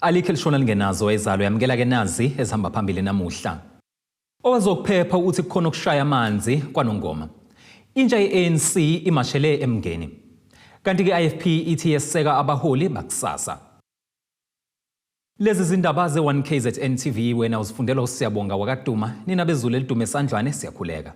Alikho elishona lingenazo ezalo yamkela ke nazi ezihamba phambili namuhla. Owazokuphepha uthi kukhona ukushaya amanzi kwaNongoma. Intsha ye-ANC Imashele emngeni. Kanti ke IFP ithi yeseka abaholi bakusasa. Lezi zindaba ze-1KZNTV wena uzifundela usiyabonga wakaduma nina bezulu elidume esandlwane siyakhuleka.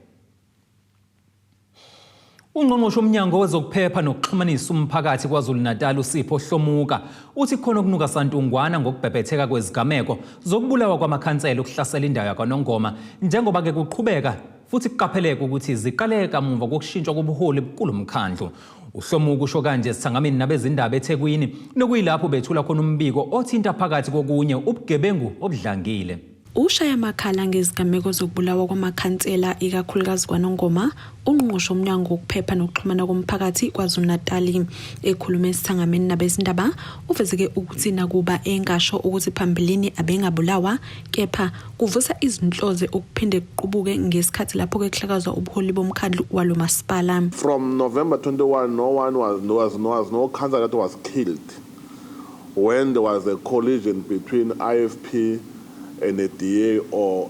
Ungqongqoshe umnyango wezokuphepha nokuxhumanisa umphakathi KwaZulu-Natal uSipho Hlomuka uthi khona ukunuka santungwana ngokubhebhetheka kwezigameko zokubulawa kwamakhansela ukuhlasela indawo yakwaNongoma njengoba ke kuqhubeka futhi kuqapheleka ukuthi ziqale kamuva kokushintshwa kobuholi kulomkhandlu. uHlomuka usho kanje sithangamini nabezindaba eThekwini nokuyilapho bethula khona umbiko othinta phakathi kokunye ubugebengu obudlangile. Ushaya amakhala ngezigameko zokubulawa kwamakhansela ikakhulukazi kwaNongoma, ungqongqoshe umnyango wokuphepha nokuxhumana komphakathi KwaZulu-Natal ekhuluma esithangameni nabezindaba uveze ukuthi nakuba engasho ukuthi phambilini abengabulawa kepha kuvusa izinhloze okuphinde kuqubuke ngesikhathi lapho kuhlakazwa ubuholi bomkhandlu walo masipala. From November 21, no councillor that was killed when there was a collision between IFP and a DA or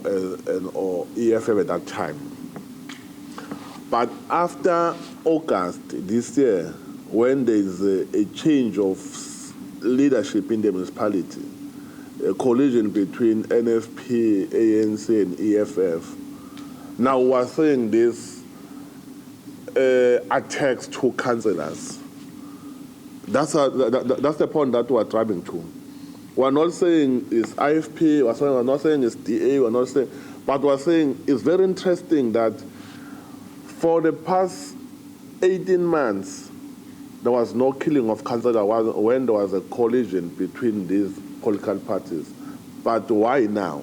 EFF at that time. But after August this year, when there is a change of leadership in the municipality, a collision between NFP, ANC and EFF, now we are saying this attacks to councillors. That's the point that we are driving to. We're not saying it's IFP, we're not saying it's DA, we're not saying, but we're saying it's very interesting that for the past 18 months, there was no killing of councillors when there was a collision between these political parties. But why now?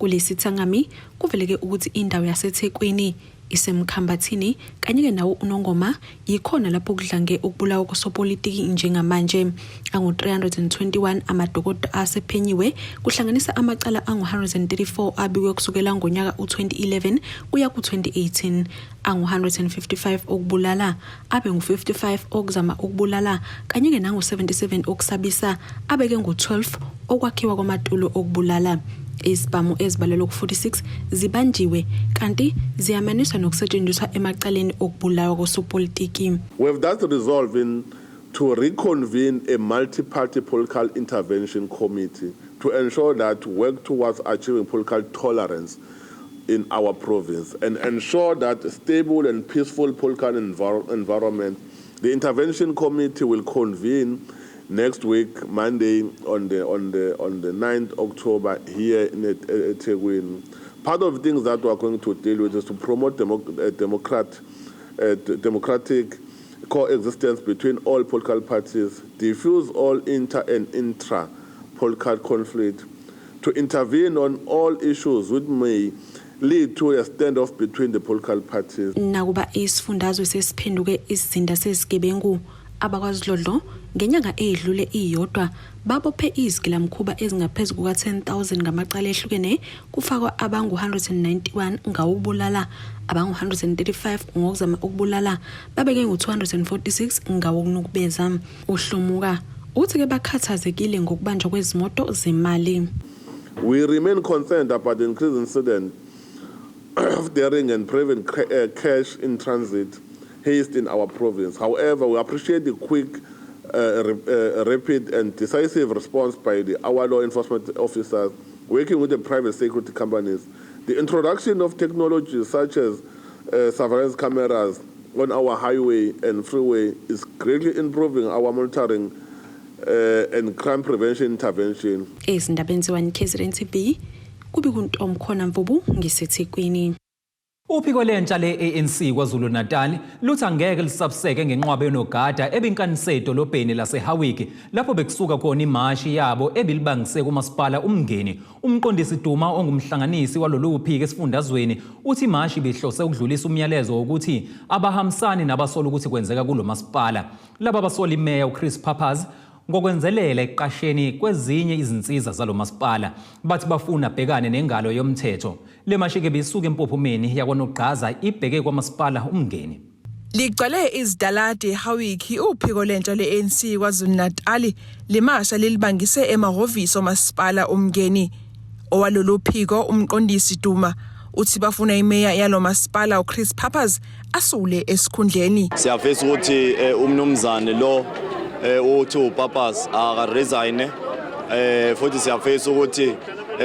Kulesi thangami kuveleke ukuthi indawo yaseThekwini isemkhambathini kanye ke nawo uNongoma yikhona lapho kudlange ukubulawa kwesopolitiki njengamanje. Angu-321 amadokodo asephenyiwe kuhlanganisa amacala angu-134 abikwe kusukela ngonyaka u-2011 kuya ku-2018, angu-155 okubulala, abe ngu-55 okuzama ukubulala kanye ke nangu-77 okusabisa, abeke ngu-12 okwakhiwa kwamatulo okubulala. Izibhamu ezibalelwa ku-46 zibanjiwe kanti ziyamaniswa nokusetshenziswa emacaleni okubulawa kwesopolitiki. We've thus resolved to reconvene a multi-party political intervention committee to ensure that work towards achieving political tolerance in our province and ensure that stable and peaceful political environment. The intervention committee will convene next week, Monday, on the 9th October here in Ethekwini. Part of the things that we are going to deal with is to promote democratic coexistence between all political parties, diffuse all inter and intra-political conflict, to intervene on all issues which may lead to a standoff between the political parties. Nakuba isifundazwe sesiphenduke izinda sezigebengu abakwaZidlodlo ngenyanga edlule iyodwa babophe izigilamkhuba ezingaphezulu kuka-10,000 ngamacala ehlukene kufakwa abangu-191 ngawokubulala, abangu-135 ngokuzama ukubulala, babeke ngu-246 ngawokunukubeza. uHlomuka uthi ke bakhathazekile ngokubanjwa kwezimoto zemali. We remain concerned about the increased incident of daring and prevent cash in transit haste in our province. However, we appreciate the quick, rapid and decisive response by our law enforcement officers working with the private security companies. The introduction of technologies such as surveillance cameras on our highway and freeway is greatly improving our monitoring and crime prevention intervention. Ezindabeni ze-1KZNTV kubi kuntomkhona Mvubu ngiseThekwini. Uphiko lentsha le-ANC KwaZulu-Natal luthi angeke lisabseke ngenqwaba yonogada ebinkanise edolobheni laseHawiki lapho bekusuka khona imashi yabo ebilibangise kumasipala umngeni. Umqondisi Duma ongumhlanganisi walolu phiko esifundazweni uthi imashi bihlose ukudlulisa umyalezo ukuthi abahambisani nabasola ukuthi kwenzeka kulo masipala. Laba basola imeya uChris Papaz ngokwenzelela eqasheni kwezinye izinsiza zalo masipala bathi bafuna bhekane nengalo yomthetho. Le mashike bisuka empophumeni yakwaNogqaza ibheke kwamasipala umngeni. Ligcwele izidalade eHawiki uphiko lentsha le-ANC KwaZulu-Natal limasha lilibangise emahhovisi omasipala omngeni. Owalolu phiko umqondisi Duma uthi bafuna imeya yalo masipala uChris Pappas asule esikhundleni. Siyafisa ukuthi umnumzane lo uthi uPappas akaresign futhi siyafisa ukuthi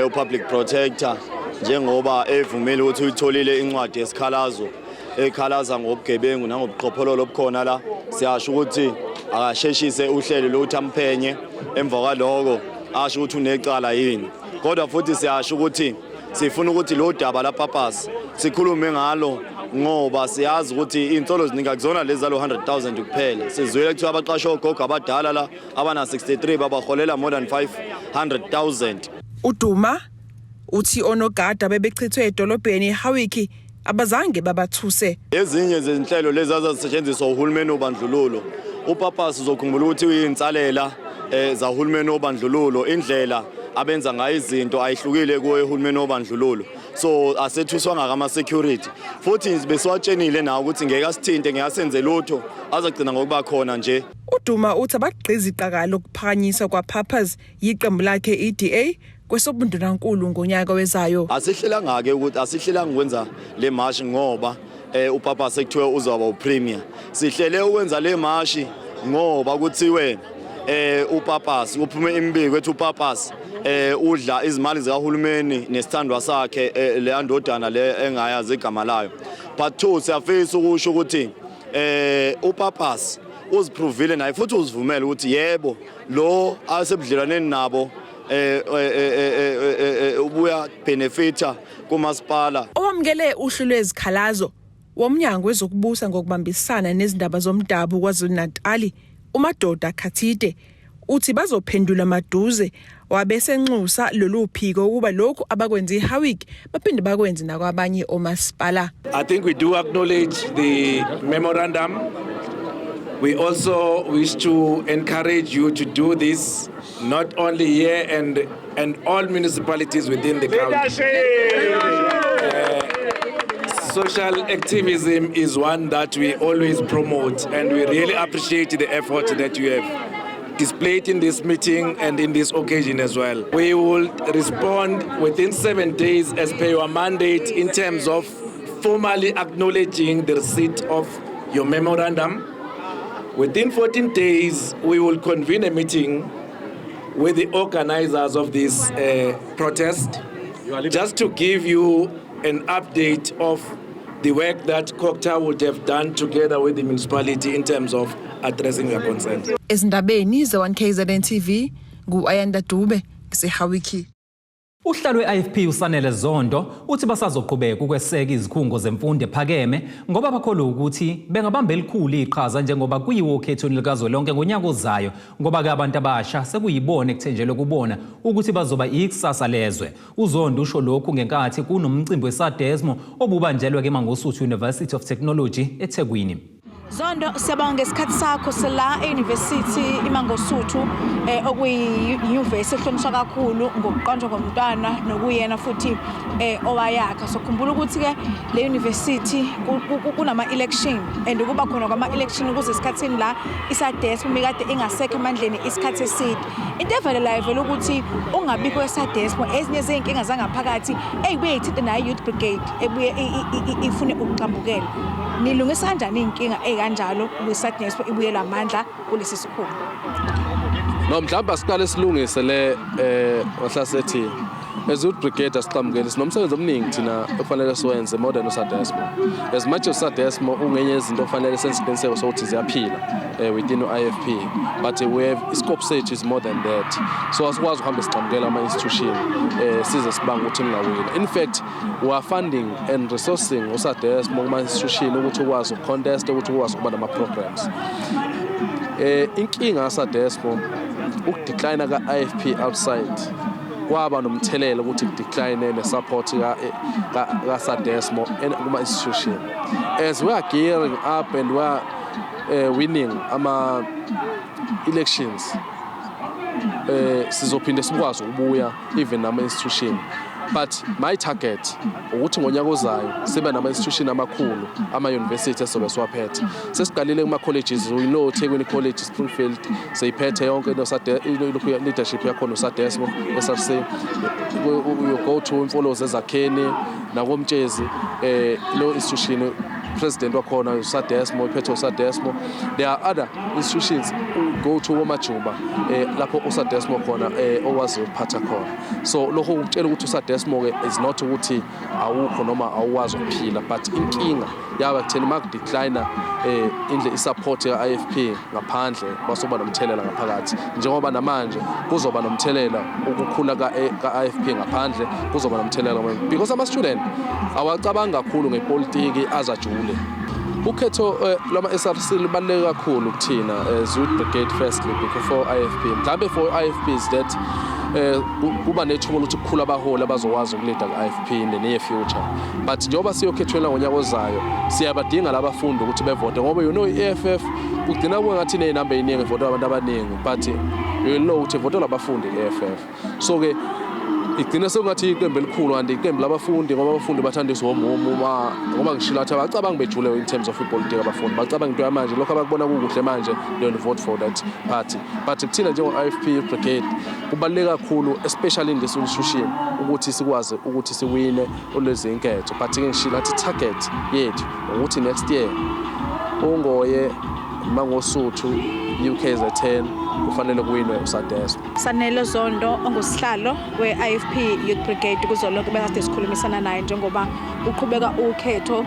upublic protector njengoba evumile ukuthi uyitholile incwadi yesikhalazo ekhalaza ngobugebengu nangobuqhophololo obukhona la siyasho ukuthi akasheshise uhlelo lokuthi amphenye emva kwaloko asho ukuthi unecala yini kodwa futhi siyasho ukuthi sifuna ukuthi lo daba la Pappas sikhulume ngalo ngoba siyazi ukuthi insolo zininga kuzona lezi zalo 100,000 kuphela sizwele ukuthi abaqashwa ogogo abadala la abana 63 babaholela more than 500,000. uDuma uthi onogada bebechithwe edolobheni eHawiki abazange babathuse. Ezinye zezinhlelo lezi azasetshenziswa uhulumeni obandlululo uPappas uzokhumbula ukuthi uyinsalela zahulumeni obandlululo indlela abenza ngayo izinto ayihlukile kuwe uhulumeni obandlululo so asethuswa ngama security futhi besiwatshenile nawo ukuthi ngeke asithinte ngeke asenze lutho azagcina ngokuba khona nje. uDuma uthi abagqiza iqakala ukuphakanyiswa kwaPappas yiqembu lakhe EDA kwesobundunankulu ngonyaka wezayo. Asihlela ngake ukuthi asihlela ngikwenza le march ngoba uPappas ekuthiwe uzaba upremier. Sihlele ukwenza le march ngoba kuthiwe uPappas uphume imbiko ethi uPappas udla izimali zikahulumeni nesithandwa sakhe le andodana le engayazi igama layo. But two siyafisa ukusho ukuthi uPappas uziprovile naye futhi uzivumela ukuthi yebo lo asebudlelaneni nabo ubuya benefita kumasipala. Owamkele uhlu lwezikhalazo womnyango wezokubusa ngokubambisana nezindaba zomdabu KwaZulu-Natal uMadoda Khathide uthi bazophendula maduze wabesenxusa lolu phiko ukuba lokho abakwenza eHawiki baphinde bakwenze nakwabanye omasipala. I think we do acknowledge the memorandum. We also wish to encourage you to do this not only here and all municipalities within the county. Social activism is one that we always promote, and we really appreciate the effort that you have displayed in this meeting and in this occasion as well. We will respond within 7 days as per your mandate in terms of formally acknowledging the receipt of your memorandum. Within 14 days, we will convene a meeting with the organizers of this protest, just to give you an update of the work that COCTA would have done together with the municipality in terms of addressing your concerns. Ezindabeni ze-1KZNTV ngu-Ayanda Dube eseHawiki. Uhlalo we-IFP uSanele Zondo uthi basazoqhubeka ukweseka izikhungo zemfundo ephakeme ngoba bakholwa ukuthi bengabamba elikhulu iqhaza njengoba kuyiwo okhethweni likazwelonke ngonyaka ozayo ngoba ke abantu abasha sekuyibona ekuthenjelwe kubona ukuthi bazoba ikusasa lezwe. UZondo usho lokhu ngenkathi kunomcimbi wesadesmo obubanjelwe eMangosuthu University of Technology eThekwini. Zondo siyabonga ngesikhathi sakho sela eUniversity iMangosuthu okuyi-university ehlonishwa kakhulu ngokuqanjwa komntwana nokuyena futhi owayakha. So khumbula ukuthi ke le university kunama election and kuba khona kwama election ukuze isikhathini la isadesmo mikade ingasekho emandleni isikhathi eside. Into evelelayo vele ukuthi ungabikho esadesmo ezinye zeinkinga zangaphakathi eyibuye ithinte nayo youth brigade ebuye ifune ukuqambukela. Nilungisa kanjani inkinga kanjalo kwisadnespo ibuyela amandla kulesi sikhulu? No mhlawumbe siqale silungise le wahlasethi as youth brigade asiqhamukele sinomsebenzi omningi thina ofanele siwenze modern usadesmo. As much as usadesmo ungenye izinto ofanele sensiqiniseke sokuthi ziyaphila within IFP, but we have scope sethu is more than that. So asikwazi ukuhamba siqhamukela ama institution size sibanga ukuthi ngawina. In fact, we are funding and resourcing usadesmo kuma institution ukuthi ukwazi ukucontest ukuthi ukwazi ukuba nama programs. Inkinga usadesmo ukudecline ka IFP outside kwaba nomthelela ukuthi decline ne support ka sadesmo kuma institution. As we are gearing up and we are winning ama elections sizophinde sikwazi ukubuya even nama institution but my target ukuthi ngonyaka ozayo sibe nama-institution amakhulu ama-university esobe siwaphethe. Sesiqalile kuma-colleges, we know Thekwini College, Springfield, seyiphethe yonke leadership yakhona usadesmo, SRC. You go to Imfolozi eZakheni, nakoMtshezi, lo institution president wakhona usadesmo, iphethe usadesmo. There are other institutions who go to Majuba, lapho usadesmo khona owazi ukuphatha khona. So lokho ukutshela ukuthi usadesmo ke is not ukuthi awukho noma awuwazi ukuphila, but inkinga yaba kutheni makudecline indle isupport ye-IFP ngaphandle kwasoba nomthelela ngaphakathi. Njengoba namanje kuzoba nomthelela ukukhula ka-IFP ngaphandle, kuzoba nomthelela because ama-student awacabanga kakhulu ngepolitiki azajule. Ukhetho lama-SRC libaluleke kakhulu kuthina as Youth Brigade firstly before IFP. Mhlambe for IFP is that kuba nethuba ukuthi kukhula abaholi abazokwazi ukulida ku-IFP in the near future. But njengoba siyokhethwela ngonyaka ozayo siyabadinga labafundi ukuthi bevote ngoba you know i-EFF kugcina kungathi inamba eningi ivote abantu abaningi, but you know ukuthi ivote labafundi i-EFF. So ke igcina sekungathi iqembu elikhulu kanti iqembu labafundi ngoba abafundi bathandiswa ngoba ngishilo athi abacabanga bejule in terms of ipolitiki abafundi bacabanga into yamanje lokho abakubona kukuhle manje they vote for that party. But kuthina njengo-IFP Brigade kubaluleke kakhulu especially in this institution ukuthi sikwazi ukuthi siwine olezi inketho. But ngishilo athi target yethu ukuthi next year ungoye mangosuthu UKZN kufanele kuwinwe usadesmo. Sanele Zondo ongusihlalo we-IFP Youth Brigade kuzolonke bekade sikhulumisana naye njengoba uqhubeka ukhetho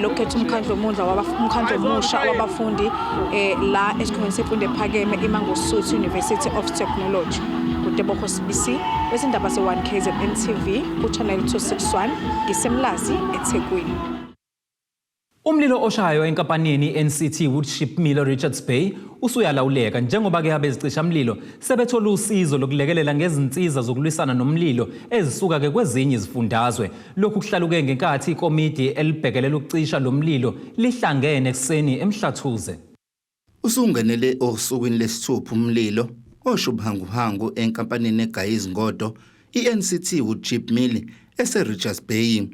lokhetha umkhandlu omusha wabafundi la esikhungweni semfundo ephakeme iMangosuthu University of Technology. Kudebokho Sibisi wezindaba ze-1KZNTV ku-channel 261 ngisemlazi eThekwini. Umlilo oshayo enkampanini NCT Woodship Mill Richards Bay usuyalawuleka njengoba ke abezicishamlilo sebethola usizo lokulekelela ngezinsiza zokulwisana nomlilo ezisuka ke kwezinye izifundazwe. Lokhu kuhlaluke ngenkathi ikomidi elibhekelela ukucisha lomlilo lihlangene ekseni eMhlathuze. Usungenele osukwini lesithupha umlilo oshubhanguhangu enkampanini eGayizingodo iNCT Woodship Mill ese-Richards Bay.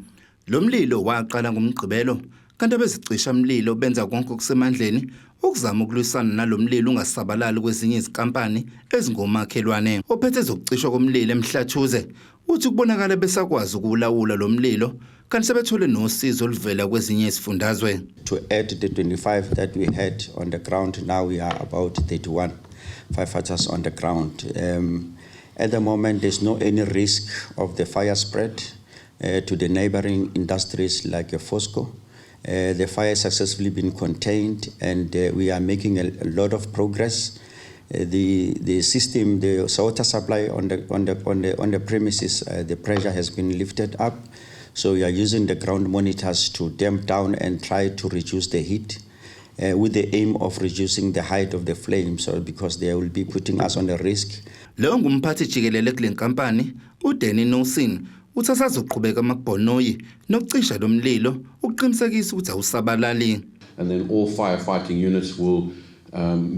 Lo mlilo waqala ngomgqibelo kanti abezicishamlilo benza konke okusemandleni ukuzama ukulwisana nalomlilo ungasabalali kwezinye izikampani ezingomakhelwane. Ophethe zokucishwa komlilo eMhlathuze uthi kubonakala besakwazi ukulawula lo mlilo kanti sebethole nosizo oluvela kwezinye izifundazwe. To add the 25 that we had on the ground, now we are about 31 firefighters on the ground. At the moment there's no any risk of the fire spread to the neighboring industries like Fosco. The fire has successfully been contained, and we are making a lot of progress. The system, the water supply on the premises, the pressure has been lifted up. So we are using the ground monitors to damp down and try to reduce the heat, with the aim of reducing the height of the flames, because they will be putting us on a risk. Lo ngumphathi jikelele kule nkampani uDanny Nosin uthasazoqhubeka amabhonoyi nokucisha lo mlilo uqinisekisa ukuthi awusabalali. And then all firefighting units will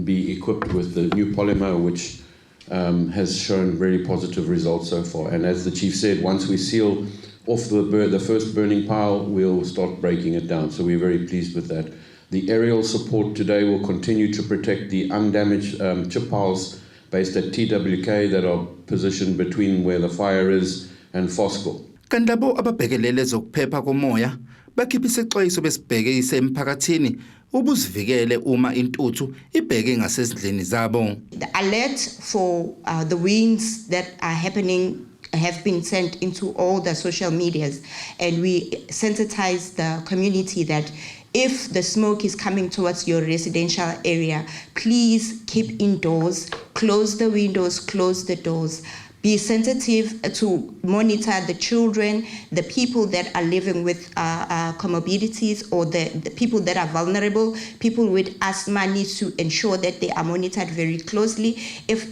be equipped with the new polymer, which has shown very positive results so far. And as the chief said, once we seal off the first burning pile, we'll start breaking it down. So we're very pleased with that. The aerial support today will continue to protect the undamaged chip piles based at TWK that are positioned between where the fire is and Fosco. Kanti labo ababhekelele zokuphepha komoya bakhipha isexwayiso besibheke isemphakathini ubuzivikele uma intuthu ibheke ngasezindleni zabo. The alert for the winds that are happening have been sent into all the social medias, and we sensitize the community that if the smoke is coming towards your residential area, please keep indoors, close the windows, close the doors. Be sensitive to monitor the children, the people that are living with comorbidities, or the people that are vulnerable. People with asthma need to ensure that they are monitored very closely. If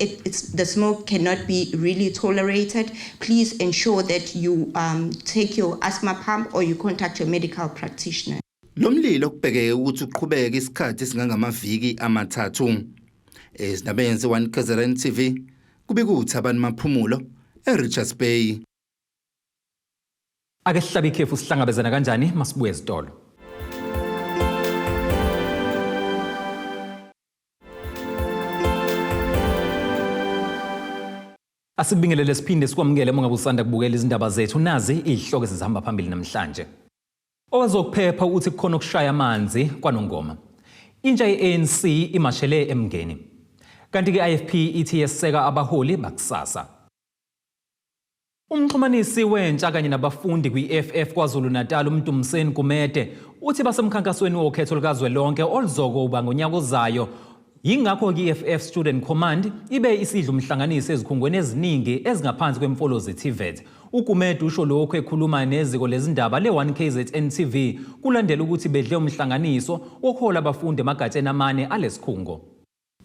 the smoke cannot be really tolerated, please ensure that you take your asthma pump or you contact your medical practitioner. Lo mlilo kubhekeke ukuthi uqhubeke isikhathi esingangamaviki amathathu. Ezindabeni ze-1KZNTV kubikuthi abantu maphumulo eRichards Bay. Ake sihlabe ikhefu sihlangabezana kanjani masibuye ezitolo. Asibingelele siphinde sikwamukele uma ngabe usanda kubukela izindaba zethu nazi izihloko ezihamba phambili namhlanje. Owazokuphepha uthi kukhona ukushaya amanzi Kwanongoma. Intsha ye-ANC Imashele EMNGENI. Kanti ke IFP ithi yeseka abaholi bakusasa. Umxhumanisi wentsha kanye nabafundi kwi-FF KwaZulu-Natal uMdumiseni Kumede uthi basemkhankasweni wokhetho lukazwelonke oluzokuba ngonyaka ozayo. Yingakho i-EFF Student Command ibe isidla umhlanganiso ezikhungweni eziningi ezingaphansi kwemfolozi TVET. Ukumede usho lokho ekhuluma neziko lezindaba le-1KZNTV kulandela ukuthi bedle umhlanganiso wokuhola abafundi emagatsheni amane alesikhungo.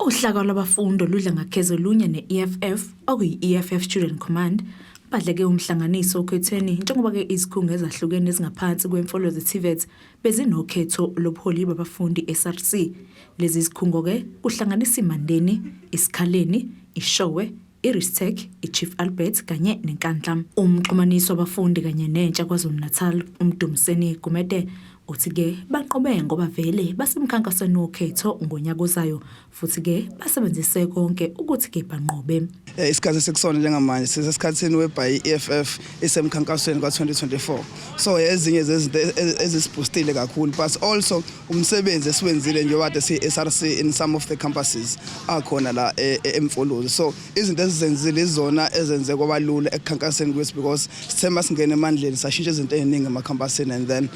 Uhlaka lwabafundo ludla ngakhezo lunye ne-EFF okuyi-EFF Student Command badleke umhlanganiso okhethweni njengoba ke izikhungo ezahlukene ezingaphansi kwemfolozi TVET bezinokhetho lobuholi babafundi SRC. Lezi zikhungo ke kuhlanganisa iMandeni, iSikhaleni, iShowe, iRistech, iChief Albert kanye neNkandla. Umxhumanisi wabafundi kanye nentsha KwaZulu-Natal uMdumiseni Kumede uthi ke baqobe ngoba vele basemkhankasweni wokhetho ngonyaka ozayo futhi ke basebenzise konke ukuthi ke banqobe. Isikhathi sekusona njengamanje sisesikhathini webhayi EFF isemkhankasweni ka2024. So ezinye zezinto ezisibustile kakhulu but also umsebenzi esiwenzile njengoba kade si-SRC in some of the campuses akhona la emfolozi. So izinto ezizenzile izona ezenze kwabalula ekukhankaseni kwethu because sithema singene emandleni sashintsha izinto eziningi emacampusini and then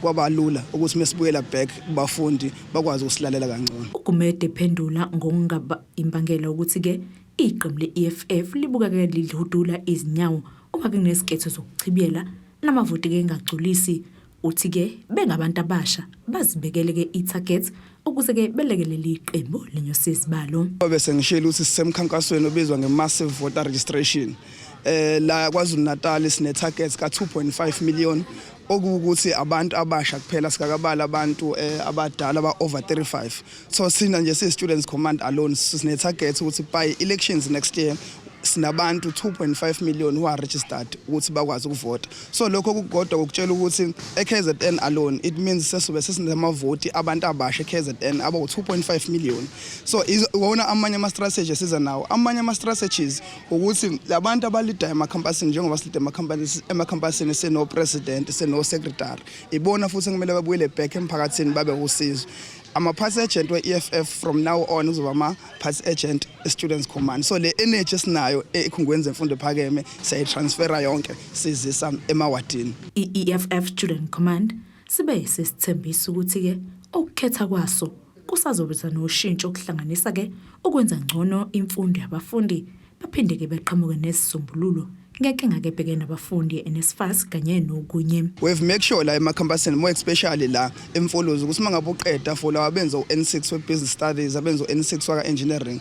kwabalula ukuthi mesibuyela back kubafundi bakwazi ukusilalela kangcono. Ukumede ephendula ngokungaba imbangela ukuthi ke iqembu le-EFF libukeke lidludula izinyawo uma kunesikhetho zokuchibiyela namavoti ke engagculisi uthi ke bengabantu abasha bazibekele ke i-target ukuze ke belekelele iqembu lenyosizibalo. Bese ngishela ukuthi sisemkhankasweni obizwa nge-massive voter registration. La KwaZulu-Natal sine targets ka 2.5 million okuwukuthi abantu abasha kuphela sikakabala abantu abadala aba over 35. So sina nje si-Students Command alone sine target ukuthi by elections next year sinabantu 2.5 million who are registered ukuthi bakwazi ukuvota. So lokho kugodwa ukutshela ukuthi eKZN alone it means sesube sesinamavoti abantu abasha eKZN aba 2.5 million. So wona amanye ama strategies siza nawo. Amanye ama strategies ukuthi labantu abalida emacampusini njengoba silida emacampusini seno president seno secretary ibona futhi kumele babuyele back emphakathini babe usizo. Ama-party agent we-EFF from now on uzoba ama-party agent e-Students Command. So le energy esinayo ekhungweni zemfundo ephakeme siyayitransfera yonke sizisa emawadini. I-EFF Student Command sibe sesithembisa ukuthi ke ukukhetha kwaso kusazobenza noshintsho okuhlanganisa ke ukwenza ngcono imfundo yabafundi baphinde ke beqhamuke nesisombululo ngeke ngakebhekene abafundi eNSFAS kanye nokunye. We've make sure la emacampusini more especially la emfolozi ukuthi mangabe uqeda for lawa benza uN6 we business studies abenza uN6 waka engineering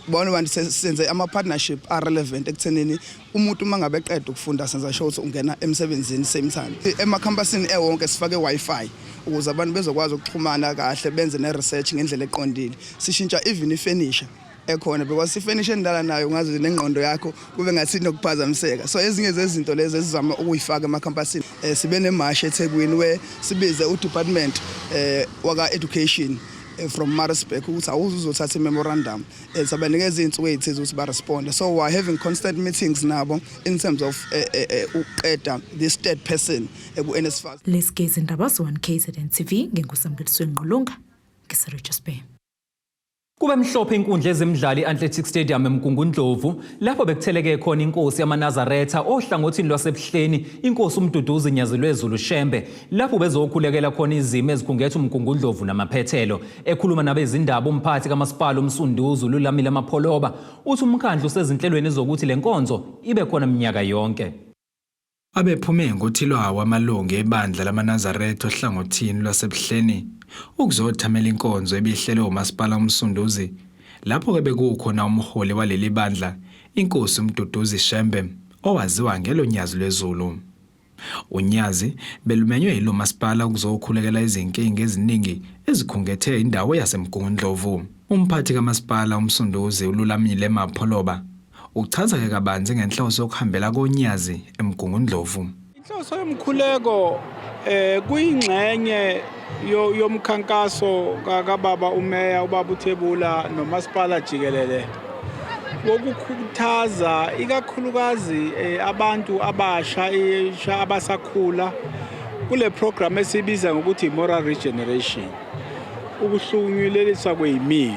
bona abantu senze ama partnership are relevant ekuthenini umuntu mangabe eqeda ukufunda senza sure ukuthi ungena emsebenzini same time. Emacampusini ewonke sifake wifi ukuze abantu bezokwazi ukuxhumana kahle benze ne research ngendlela eqondile. Sishintsha even ifurniture ekhona because ifurniture endala nayo ngazi nengqondo yakho kube ngathi nokuphazamiseka. So ezinye zezinto lezi ezizama ukuyifaka emacampusini sibe nemarch eThekwini we sibize udepartment waka education from Maritzburg ukuthi awuzothatha memorandum sabanikeza izinsuku ezithize ukuthi ba respond. So we are having constant meetings nabo in terms of uqeda this third person ku-NSFAS. Lesigezi indaba zo-1KZNTV ngenkusambelisweni ngqolunga ngeSaricus Bay. Kube mhlophe inkundla ezemidlalo i-Athletic Stadium eMgungundlovu lapho bekutheleke khona inkosi yamaNazaretha ohlangothini lwasebuhleni inkosi uMduduzi Nyazelwe Zulu Shembe lapho bezokhulekela khona izimo ezikhungethe uMgungundlovu namaphethelo. Ekhuluma nabezindaba umphathi kamasipala uMsunduzi uLulamile Mapholoba uthi umkhandlu sezinhlelweni zokuthi lenkonzo ibe khona minyaka yonke. Abephume ngothilwa amalungu ebandla lamaNazaretha ohlangothini lwasebuhleni ukuzothamela inkonzo ebihlelwe umasipala uMsunduzi lapho ke bekukhona umholi waleli bandla inkosi uMduduzi Shembe owaziwa ngelonyazi lwezulu. Unyazi belumenywe yilo masipala ukuzokhulekela izinkinga eziningi ezikhungethe indawo yaseMgungundlovu. Umphathi kamasipala uMsunduzi uLulamile Mapholoba uchaza ke kabanzi ngenhloso yokuhambela konyazi eMgungundlovu. Inhloso yomkhuleko kuyingxenye yomkhankaso kaBaba uMeya uBaba uThebula noMasipala jikelele wokukhuthaza ikakhulukazi abantu abasha abasakhula kule program esibiza ngokuthi moral regeneration, ukuhlunyuleliswa kwezimilo,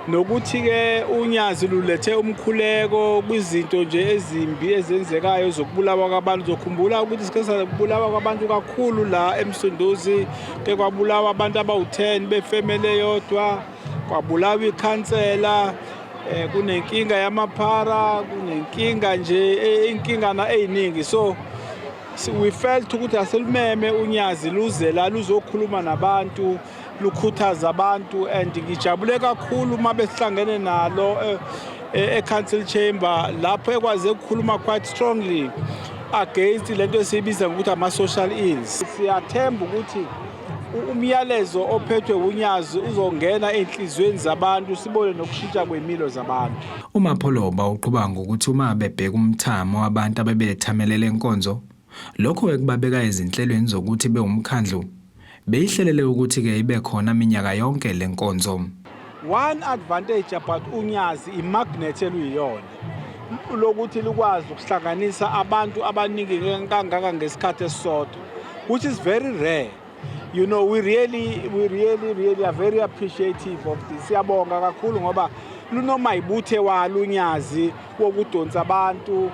nokuthi ke unyazi lulethe umkhuleko kwizinto nje ezimbi ezenzekayo zokubulawa kwabantu. Zokhumbula ukuthi sike sabulawa kwabantu kakhulu la eMsunduzi, ke kwabulawa abantu abawu10 befamily eyodwa, kwabulawa ikhansela, kunenkinga yamaphara, kunenkinga nje inkingana eziningi. So we felt ukuthi asilumeme unyazi luze la luzokhuluma nabantu, lukhuthaza abantu, and ngijabule kakhulu uma besihlangene nalo e-council chamber lapho ekwazi ukukhuluma quite strongly against lento esibiza ngokuthi ama-social ills. Siyathemba ukuthi umyalezo ophethwe unyazi uzongena enhlizweni zabantu, sibone nokushintsha kwemilo zabantu. uMapholoba uqhubanga ngokuthi uma bebheka umthamo wabantu abebethamelele enkonzo, lokho ekubabeka ezinhlelweni zokuthi bewumkhandlu beyihlelele ukuthi ke ibe khona minyaka yonke lenkonzo. One advantage about unyazi imagnet eluyiyona lokuthi likwazi ukuhlanganisa abantu abaningi kangaka ngesikhathi esisodwa, which is very rare. You know, we really are very appreciative of this. Siyabonga kakhulu ngoba lunoma ibuthe walo unyazi wokudonsa abantu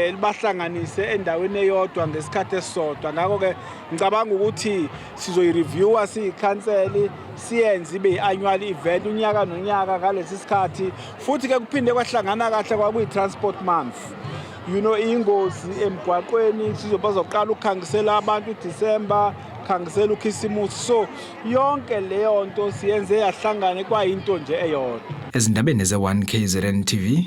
libahlanganise endaweni eyodwa ngesikhathi esisodwa. Ngakho ke ngicabanga ukuthi sizoyireviewa siyikhanseli, siyenze ibe yi-annual event unyaka nonyaka ngalesi sikhathi. Futhi ke kuphinde kwahlangana kahle kwakuyi-transport month. You know, ingozi emgwaqweni sizoqala ukukhangisela abantu uDisemba, khangisela uKhisimusi. So yonke leyo nto siyenze yahlangana kwayinto nje eyodwa. Ezindabeni ze-1KZNTV,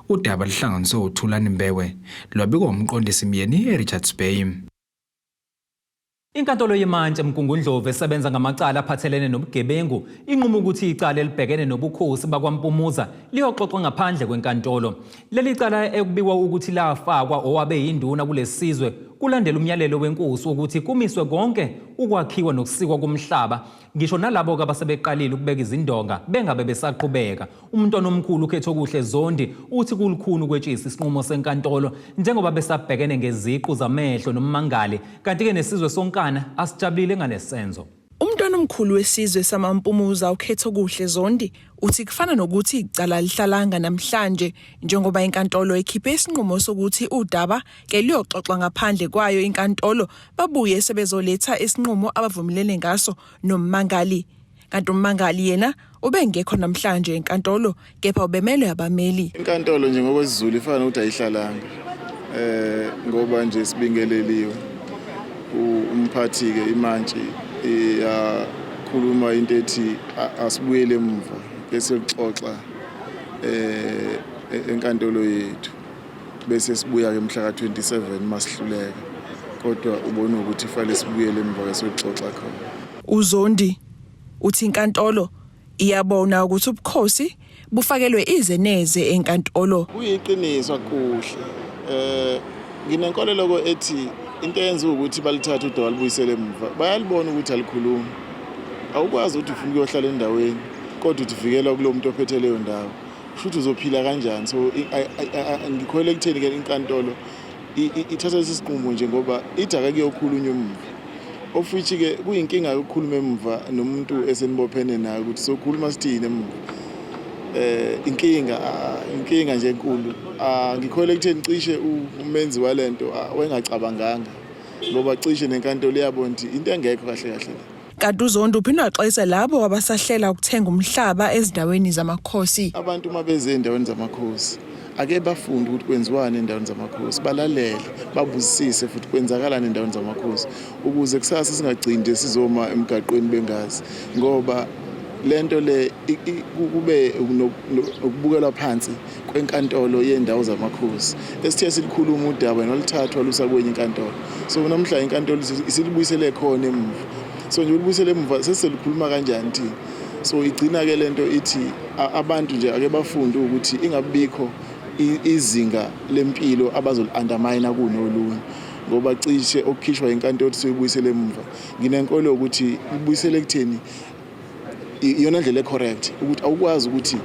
udaba lihlanganiswe uThulani Mbewe, lwabikwa umqondisi Myeni eRichards Bay. Inkantolo yemantshi eMgungundlovu esebenza ngamacala aphathelene nobugebengu inquma ukuthi icala elibhekene nobukhosi bakwaMpumuza liyoxoxwa ngaphandle kwenkantolo. Leli cala ekubikwa ukuthi lafakwa owabe yinduna kulesizwe kulandela umyalelo wenkosi ukuthi kumiswe konke ukwakhiwa nokusikwa komhlaba, ngisho nalabo abasebeqalile ukubeka izindonga bengabe besaqhubeka. Umntwana omkhulu uKhethokuhle Zondi uthi kulukhuni kwetshisa isinqumo senkantolo njengoba besabhekene ngeziqu zamehlo nommangali, kanti ke nesizwe sonkana asijabulile nganesenzo. Umntwana omkhulu wesizwe samaMpumuza uKhethokuhle Zondi uthi kufana nokuthi icala lihlalanga namhlanje njengoba inkantolo ekhiphe isinqumo sokuthi udaba ke liyoxoxwa ngaphandle kwayo inkantolo babuye sebezoletha isinqumo abavumelene ngaso nommangali. Kanti ummangali yena ubengekho namhlanje enkantolo kepha ubemelwe abameli. Inkantolo nje ngokwesizulu ifana ukuthi ayihlalanga ngoba nje sibingeleliwe umphathi ke imantshi yakhuluma into ethi asibuyele emuva bese sixoxa enkantolo yethu bese sibuya ke mhla ka-27 masihluleka, kodwa ubona ukuthi fanele sibuyele emuva bese sixoxa khona. Uzondi uthi inkantolo iyabona ukuthi ubukhosi bufakelwe izeneze enkantolo. Kuyiqiniso kuhle. Nginenkolelo ethi into yenza ukuthi balithatha udaba libuyisele emuva. Bayalibona ukuthi alikhuluma. Awukwazi ukuthi ufike uyohlala endaweni kodwa uzivikela kulo muntu ophethe leyo ndawo. Futhi uzophila kanjani? So ngikholele ekutheni ke inkantolo ithatha isiqhumo nje ngoba idaka kuyokhulunywa emuva. Ofuthi ke kuyinkinga yokukhuluma emuva nomuntu esenibophene naye ukuthi sokhuluma sithini emuva. Inkinga nje enkulu. Ngikholele ekutheni cishe umenzi walento wengacabanganga ngoba cishe nenkantolo iyabona ukuthi into engekho kahle kahle. Kanti uZondi uphinde waxolisa labo abasahlela ukuthenga umhlaba ezindaweni zamakhosi. Abantu uma beze endaweni zamakhosi ake bafunde ukuthi kwenziwani endaweni zamakhosi, balalele, babuzisise futhi kwenzakalani endaweni zamakhosi ukuze kusasa singagcini sizoma emgaqweni bengazi, ngoba lento le kube ukubukelwa phansi kwenkantolo yendawo zamakhosi esithe silikhuluma udaba nolithathwa lusa kwenye inkantolo. So namhla inkantolo isilibuyisele khona emuva. So nje ulibuyisele emuva seselikhuluma kanjani thina. So igcina ke lento ithi abantu nje ake bafunde ukuthi ingabikho izinga lempilo abazoli-undermine kunolunye. ngoba cishe okukhishwa inkantolo soyibuyisele emuva. Nginenkolo ukuthi ibuyisele kutheni iyona ndlela correct ukuthi awukwazi ukuthi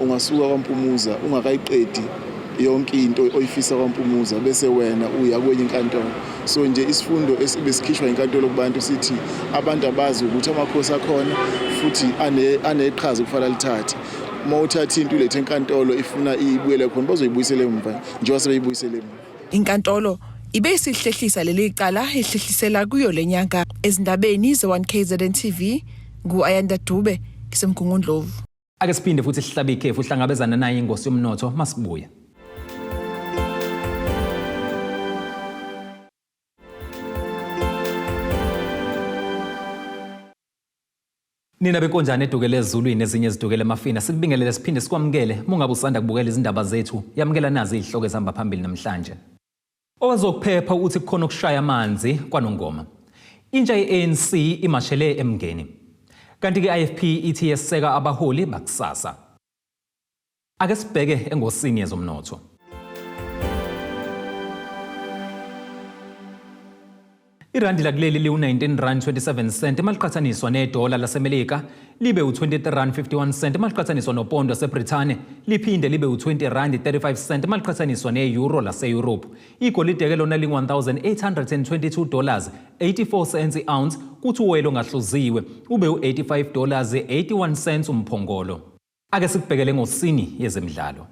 ungasuka kwaMpumuza ungakayiqedi yonke into oyifisa kwaMpumuza bese wena uya kwenye inkantolo. So nje isifundo esibesikhishwa inkantolo kubantu sithi abantu abazi ukuthi amakhosi akhona futhi aneqhaza kufanele lithathe. Mawuthatha into lethe enkantolo ifuna ibuyele khona bazoyibuyisela emuva njengoba sebeyibuyisele emuva. Inkantolo ibe isihlehlisa leli cala ehlehlisela kuyo lenyanga. Ezindabeni ze1KZNTV ngu-Ayanda Dube ngisemgungundlovu. Ake siphinde futhi sihlabe ikhefu uhlangabezana naye ingosi yomnotho masibuya. Nina benkonjane edukele ezulwini ezinye ezidukele emafina sikubingelele siphinde sikwamukele mungabe usanda kubukela izindaba zethu yamukela nazi izihloko ezihamba phambili namhlanje. Owezokuphepha uthi kukhona ukushaya amanzi Kwanongoma. Intsha ye-ANC Imashele EMNGENI. Kanti ke IFP ithi yeseka abaholi bakusasa. Ake sibheke engosini yezomnotho. Irandi lakuleli li-19.27 maliqhathaniswa nedola laseMelika libe u-23.51 maliqhathaniswa nopondo laseBrithani liphinde libe u-20.35 maliqhathaniswa ne-euro lase-Europe. Igolide ke lona li-$1,822.84 i-ounce kuthi uwelo ngahluziwe ube u-$85.81 umphongolo. Ake sikubhekele ngosini yezemidlalo.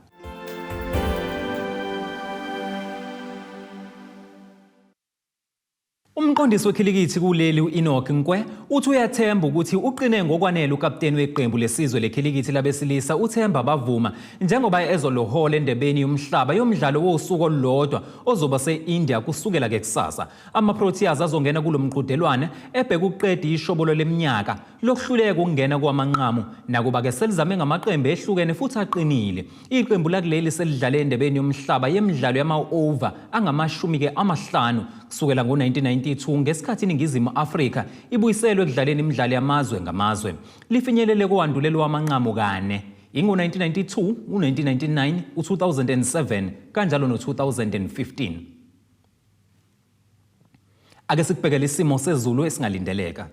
Umqondisi wekhilikithi kuleli u-Enoch Nkwe uthi uyathemba ukuthi uqine ngokwanele ukapteni weqembu lesizwe lekhilikithi labesilisa uThemba Bavuma njengoba ezolohole endebeni yomhlaba yomdlalo wosuku olulodwa ozoba se-India kusukela ke kusasa. Ama-Proteas azongena kulo mqhudelwane ebheka uqeda ishobolo leminyaka lokuhluleka ukungena kwamanqamu nakuba ke selizame ngamaqembu ehlukene futhi aqinile. Iqembu lakuleli selidlale endebeni yomhlaba yemidlalo yama-over angama-50 kusukela ngo-1992 ngesikhathi iNingizimu Afrika ibuyiselwe ekudlaleni imidlalo yamazwe ngamazwe. Lifinyelele kowandulelo wamanqamu kane ingo-1992, u-1999, u-2007 kanjalo no-2015. Ake sikubhekele isimo sezulu esingalindeleka.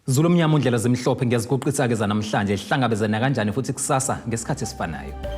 Zulu mnyama undlela zemhlophe ngiyaziguqisa ke zanamhlanje ihlangabezana kanjani futhi kusasa ngesikhathi esifanayo.